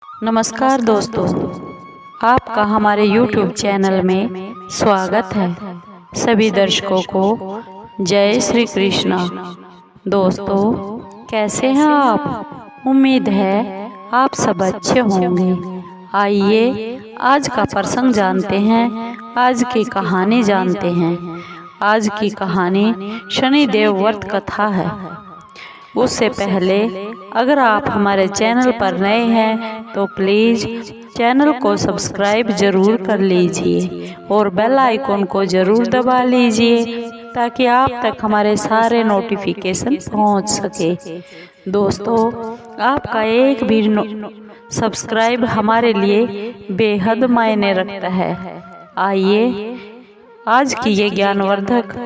नमस्कार दोस्तों, आपका हमारे YouTube चैनल में स्वागत है। सभी दर्शकों को जय श्री कृष्णा। दोस्तों, कैसे हैं आप? उम्मीद है आप सब अच्छे होंगे। आइए आज का प्रसंग जानते हैं, आज की कहानी जानते हैं। आज की कहानी शनिदेव व्रत कथा है। उससे पहले अगर आप हमारे चैनल पर नए हैं तो प्लीज़ चैनल को सब्सक्राइब जरूर कर लीजिए और बेल आइकन को जरूर दबा लीजिए ताकि आप तक हमारे सारे नोटिफिकेशन पहुंच सके। दोस्तों, आपका एक भी सब्सक्राइब हमारे लिए बेहद मायने रखता है। आइए आज की ये ज्ञानवर्धक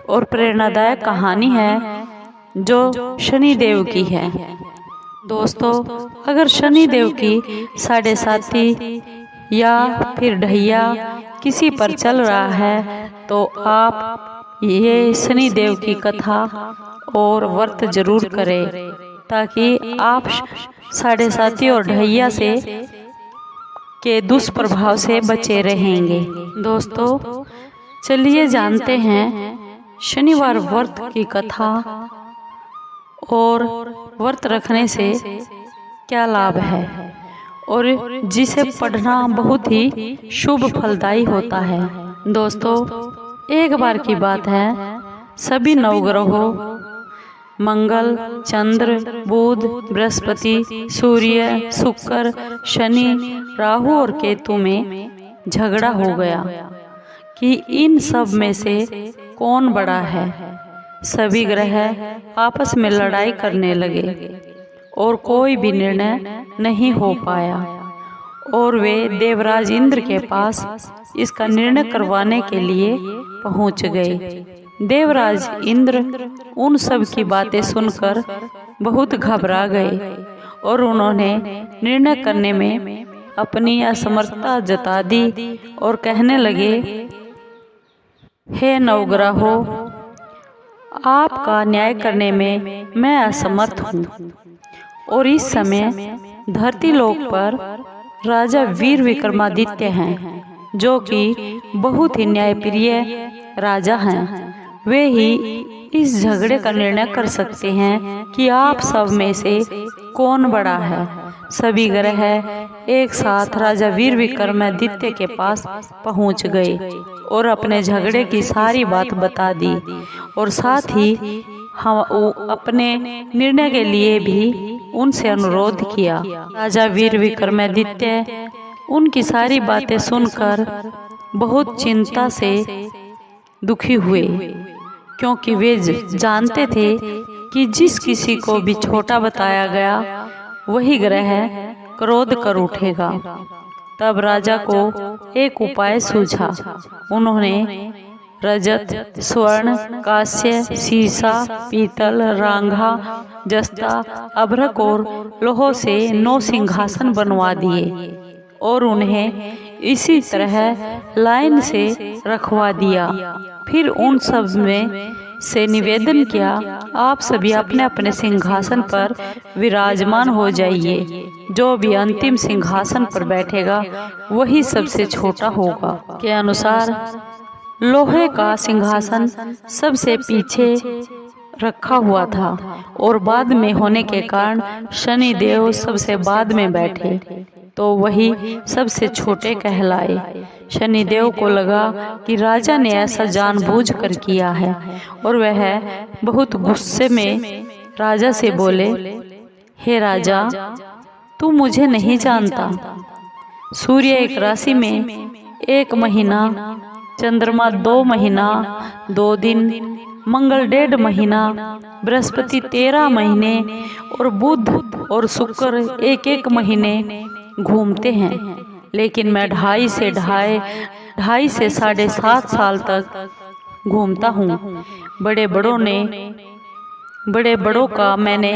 और प्रेरणादायक कहानी है जो शनिदेव की है। दोस्तों, अगर शनिदेव की साढ़े साथी या फिर ढैया किसी पर चल रहा है तो आप ये शनिदेव की कथा और व्रत जरूर करें ताकि आप साढ़े साथी और ढैया से के दुष्प्रभाव से बचे रहेंगे। दोस्तों, चलिए जानते हैं शनिवार व्रत की कथा और व्रत रखने से क्या लाभ है और जिसे पढ़ना बहुत ही शुभ फलदायी होता है। दोस्तों, एक बार की बात है, सभी नवग्रहों मंगल, चंद्र, बुध, बृहस्पति, सूर्य, शुक्र, शनि, राहु और केतु में झगड़ा हो गया कि इन सब में से कौन बड़ा है। सभी ग्रह आपस में लड़ाई करने लगे और कोई भी निर्णय नहीं हो पाया और वे देवराज इंद्र के पास इसका निर्णय करवाने के लिए पहुंच गए। देवराज इंद्र उन सब की बातें सुनकर बहुत घबरा गए और उन्होंने निर्णय करने में अपनी असमर्थता जता दी और कहने लगे, हे नवग्रहों, आपका न्याय करने में मैं असमर्थ हूँ। और इस समय धरती लोक पर राजा वीर विक्रमादित्य हैं, जो कि बहुत ही न्यायप्रिय राजा हैं। वे ही इस झगड़े का निर्णय कर सकते हैं कि आप सब में से कौन बड़ा है। सभी ग्रह एक साथ राजा वीर विक्रमादित्य के पास पहुंच गए और अपने झगड़े की सारी बात बता दी और साथ ही हम अपने निर्णय के लिए भी उनसे अनुरोध किया। राजा वीर विक्रमादित्य उनकी सारी बातें सुनकर बहुत चिंता से दुखी हुए, क्योंकि वे जानते थे कि जिस किसी को भी छोटा बताया गया वही ग्रह क्रोध कर उठेगा। तब राजा को एक उपाय सूझा। उन्होंने रजत, स्वर्ण, कांस्य, सीसा, पीतल, रांगा, जस्ता, अभ्रक और लोहों से 9 सिंहासन बनवा दिए और उन्हें इसी तरह लाइन से रखवा दिया। फिर उन सब में से निवेदन किया, आप सभी अपने अपने सिंहासन पर विराजमान हो जाइए। जो भी अंतिम सिंहासन पर बैठेगा वही सबसे छोटा होगा। के अनुसार लोहे का सिंहासन सबसे पीछे रखा हुआ था और बाद में होने के कारण शनिदेव सबसे बाद में बैठे तो वही सबसे छोटे कहलाए। शनिदेव को लगा कि राजा ने ऐसा जानबूझकर किया है और वह बहुत गुस्से में राजा से बोले, हे राजा, तू मुझे नहीं जानता। सूर्य एक राशि में 1 महीना, चंद्रमा 2 महीना 2 दिन, मंगल 1.5 महीना, बृहस्पति 13 महीने और बुध और शुक्र 1-1 महीने घूमते हैं, लेकिन मैं 2.5 से 7.5 साल तक घूमता हूँ। बड़े बड़ों का मैंने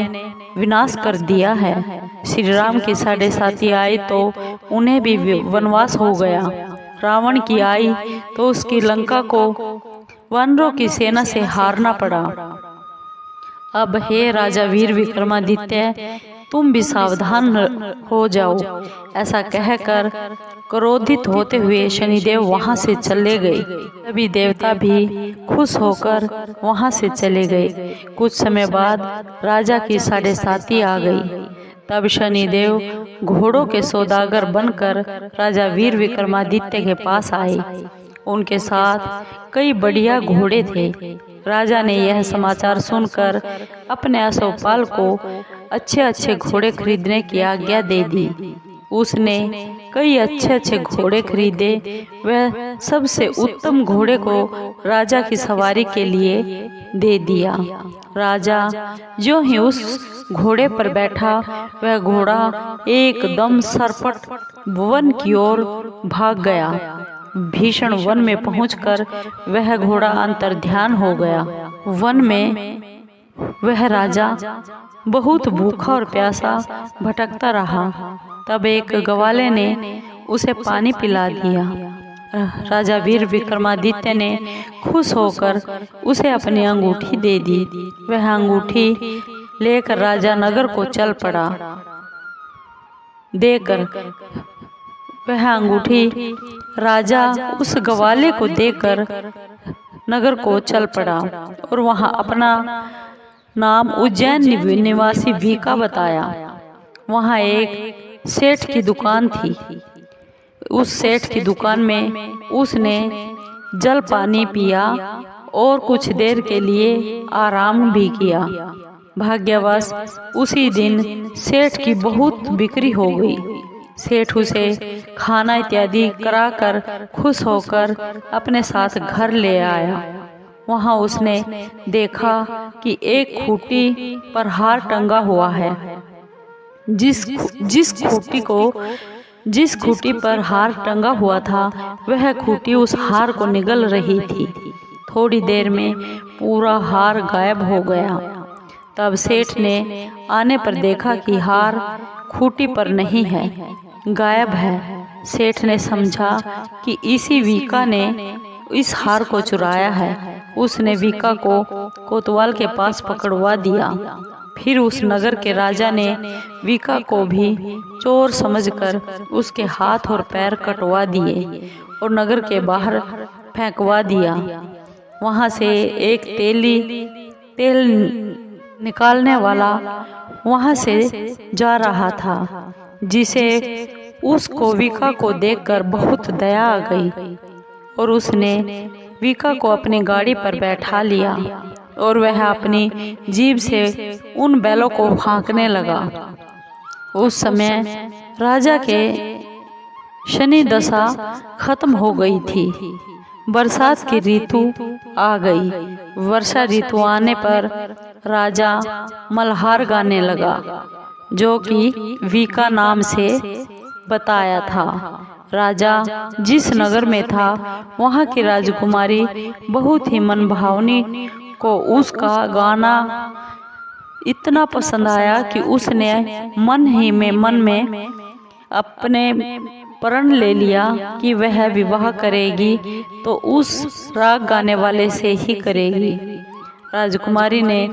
विनाश कर दिया है। श्री राम की 7.5 आई तो उन्हें भी वनवास हो गया। रावण की आई तो उसकी लंका को वानरों की सेना से हारना पड़ा। अब हे राजा वीर विक्रमादित्य, तुम भी सावधान हो जाओ। ऐसा कहकर क्रोधित होते हुए शनिदेव वहां से चले गए। तभी देवता भी खुश होकर वहां से चले गए। कुछ समय बाद राजा की 7:30 आ गई। तब शनिदेव घोड़ों के सौदागर बनकर राजा वीर विक्रमादित्य के पास आए। उनके साथ कई बढ़िया घोड़े थे। राजा ने यह समाचार सुनकर अपने अश्वपाल को अच्छे अच्छे घोड़े खरीदने की आज्ञा दे दी। उसने कई अच्छे अच्छे घोड़े खरीदे। वह सबसे उत्तम घोड़े को राजा की सवारी के लिए दे दिया। राजा जो ही उस घोड़े पर बैठा, वह घोड़ा एकदम सरपट वन की ओर भाग गया। भीषण वन में पहुंचकर वह घोड़ा अंतर्ध्यान हो गया। वन में वह राजा बहुत भूखा और प्यासा भटकता रहा। तब एक ग्वाले ने उसे पानी पिला दिया। राजा वीर विक्रमादित्य ने खुश होकर उसे अपनी अंगूठी दे दी। वह अंगूठी लेकर राजा नगर को चल पड़ा। देकर वह अंगूठी राजा उस ग्वाले को देकर नगर को चल पड़ा और वहां अपना नाम उज्जैन निवासी वीका बताया। वहां एक सेठ की दुकान थी। उस सेठ की दुकान में उसने जल पानी पिया और कुछ देर के लिए आराम भी किया। भाग्यवश उसी दिन सेठ की बहुत बिक्री हो गई। सेठ उसे खाना इत्यादि कराकर खुश होकर अपने साथ घर ले आया। वहां उसने देखा कि एक खूंटी पर हार टंगा हुआ है। जिस खूंटी पर हार टंगा हुआ था, वह खूंटी उस हार को निगल रही थी। थोड़ी देर में पूरा हार गायब हो गया। तब सेठ ने आने पर देखा कि हार खूंटी पर नहीं है, गायब है। सेठ ने समझा कि इसी वीका ने इस हार को चुराया है। उसने वीका को कोतवाल के पास पकड़वा दिया। फिर उस नगर के राजा ने वीका को भी चोर समझकर उसके हाथ और पैर कटवा दिए और नगर के बाहर फेंकवा दिया। वहां से एक तेल निकालने वाला वहां से जा रहा था, जिसे उसको वीका को देखकर बहुत दया आ गई और उसने वीका को अपनी गाड़ी पर बैठा लिया और वह अपनी जीभ से उन बैलों को हाँकने लगा। उस समय राजा के शनि दशा खत्म हो गई थी। बरसात की ऋतु आ गई। वर्षा ऋतु आने पर राजा मल्हार गाने लगा, जो कि वीका नाम से बताया था। राजा जिस नगर में था, वहां की राजकुमारी बहुत ही मनभावनी को उसका गाना इतना पसंद आया कि उसने मन में अपने प्रण ले लिया कि वह विवाह करेगी तो उस राग गाने वाले से ही करेगी। राजकुमारी ने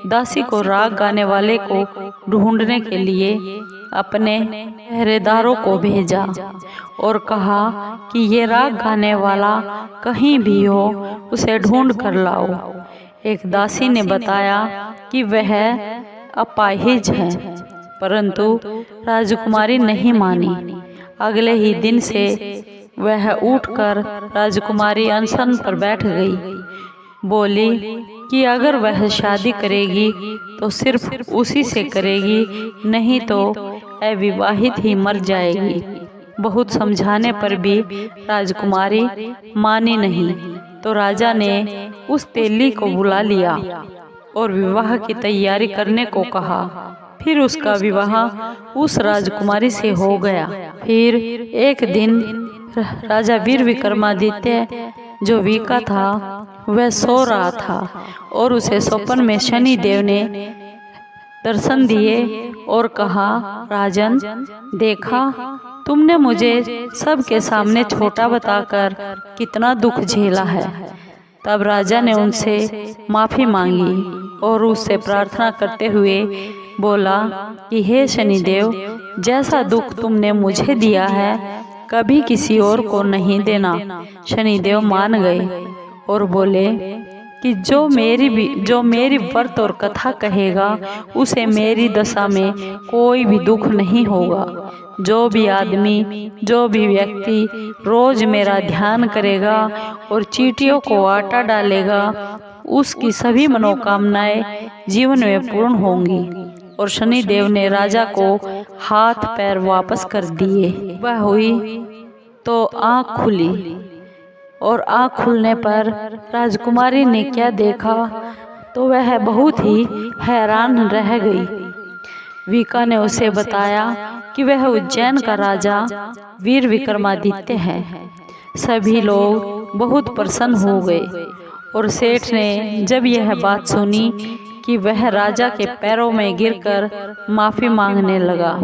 दासी को राग गाने वाले को ढूंढने के लिए अपने पहरेदारों को भेजा और कहा कि ये राग गाने वाला कहीं भी हो, उसे ढूंढ कर लाओ। एक दासी ने बताया कि वह अपाहिज है, परंतु राजकुमारी नहीं मानी। अगले ही दिन से वह उठकर राजकुमारी अनशन पर बैठ गई। बोली कि अगर वह शादी करेगी तो सिर्फ उसी से करेगी, नहीं तो अविवाहित ही मर जाएगी। बहुत समझाने पर भी राजकुमारी मानी नहीं, तो राजा ने उस तेली को बुला लिया और विवाह की तैयारी करने को कहा। फिर उसका विवाह उस राजकुमारी से हो गया। फिर एक दिन राजा वीर विक्रमादित्य जो वीका था, वह सो रहा था और उसे स्वप्न में शनि देव ने दर्शन दिए और कहा, राजन, देखा तुमने मुझे सबके सामने छोटा बताकर कितना दुख झेला है। तब राजा ने उनसे माफी मांगी और उससे प्रार्थना करते हुए बोला कि हे शनिदेव, जैसा दुख तुमने मुझे दिया है कभी किसी और को नहीं देना। शनिदेव मान गए और बोले कि जो मेरी व्रत और कथा कहेगा उसे मेरी दशा में कोई भी दुख नहीं होगा। जो भी आदमी, जो भी व्यक्ति रोज मेरा ध्यान करेगा और चींटियों को आटा डालेगा, उसकी सभी मनोकामनाएं जीवन में पूर्ण होंगी। और शनिदेव ने राजा को हाथ पैर वापस कर दिए। वह हुई तो आँख खुली, और आँख खुलने पर राजकुमारी ने क्या देखा तो वह बहुत ही हैरान रह गई। विका ने उसे बताया कि वह उज्जैन का राजा वीर विक्रमादित्य है। सभी लोग बहुत प्रसन्न हो गए और सेठ ने जब यह बात सुनी कि वह राजा के पैरों में गिरकर माफी मांगने लगा।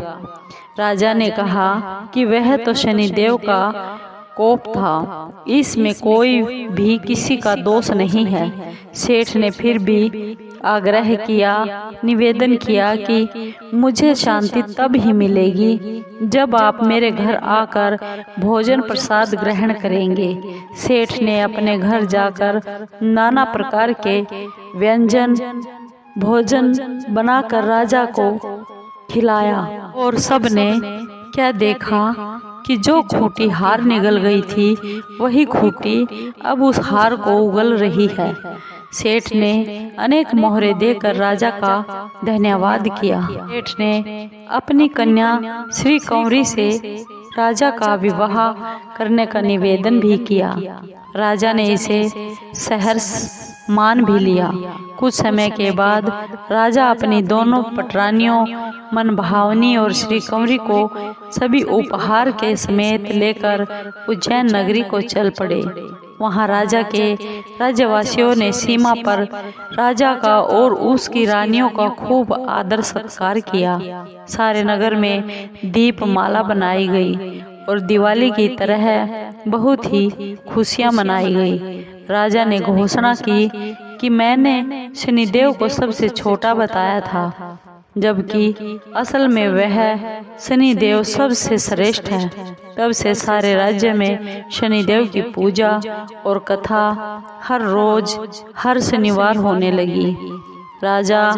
राजा ने कहा कि वह तो शनिदेव का कोप था, इसमें कोई भी किसी का दोष नहीं है। सेठ ने फिर भी आग्रह किया, निवेदन किया कि मुझे शांति तब ही मिलेगी जब आप मेरे घर आकर भोजन प्रसाद ग्रहण करेंगे। सेठ ने अपने घर जाकर नाना प्रकार के व्यंजन भोजन बनाकर राजा को खिलाया, और सबने क्या देखा कि जो खूंटी हार निगल गई थी वही खूंटी अब उस हार को उगल रही है। सेठ ने अनेक मोहरे देकर राजा का धन्यवाद किया। सेठ ने अपनी कन्या श्री कंवरी से राजा का विवाह करने का निवेदन भी किया। राजा ने इसे सहर्ष मान भी लिया। कुछ समय के बाद राजा अपनी दोनों पटरानियों मनभावनी और श्री कंवरी को सभी उपहार के समेत लेकर उज्जैन नगरी को चल पड़े। वहां राजा के राज्यवासियों ने सीमा पर राजा का और उसकी रानियों का खूब आदर सत्कार किया। सारे नगर में दीपमाला बनाई गई और दिवाली की तरह बहुत ही खुशियां मनाई गई। राजा ने घोषणा की कि मैंने शनिदेव को सबसे छोटा बताया था, जबकि असल में वह शनिदेव सबसे श्रेष्ठ है। तब से सारे राज्य में शनिदेव की पूजा और कथा हर रोज हर शनिवार होने लगी। राजा,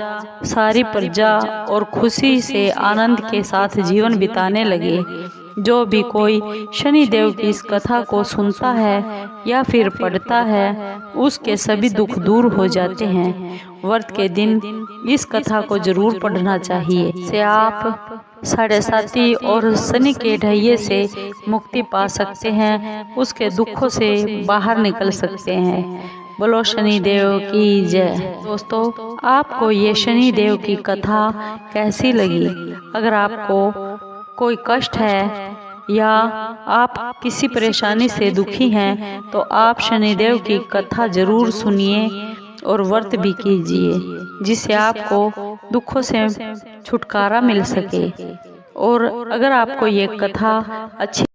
सारी प्रजा और खुशी से आनंद के साथ जीवन बिताने लगे। जो भी कोई शनिदेव की इस कथा को सुनता है या फिर पढ़ता है, उसके सभी दुख दूर हो जाते हैं। व्रत के दिन इस कथा को जरूर पढ़ना चाहिए। से आप साढ़े साथी और शनि के ढैये से मुक्ति पा सकते हैं, उसके दुखों से बाहर निकल सकते हैं। बोलो शनिदेव की जय। दोस्तों, आपको ये शनिदेव की कथा कैसी लगी? अगर आपको कोई कष्ट है या आप किसी परेशानी से दुखी हैं तो आप शनिदेव की कथा जरूर सुनिए और व्रत भी कीजिए, जिससे आपको दुखों से छुटकारा मिल सके। और अगर आपको ये कथा अच्छी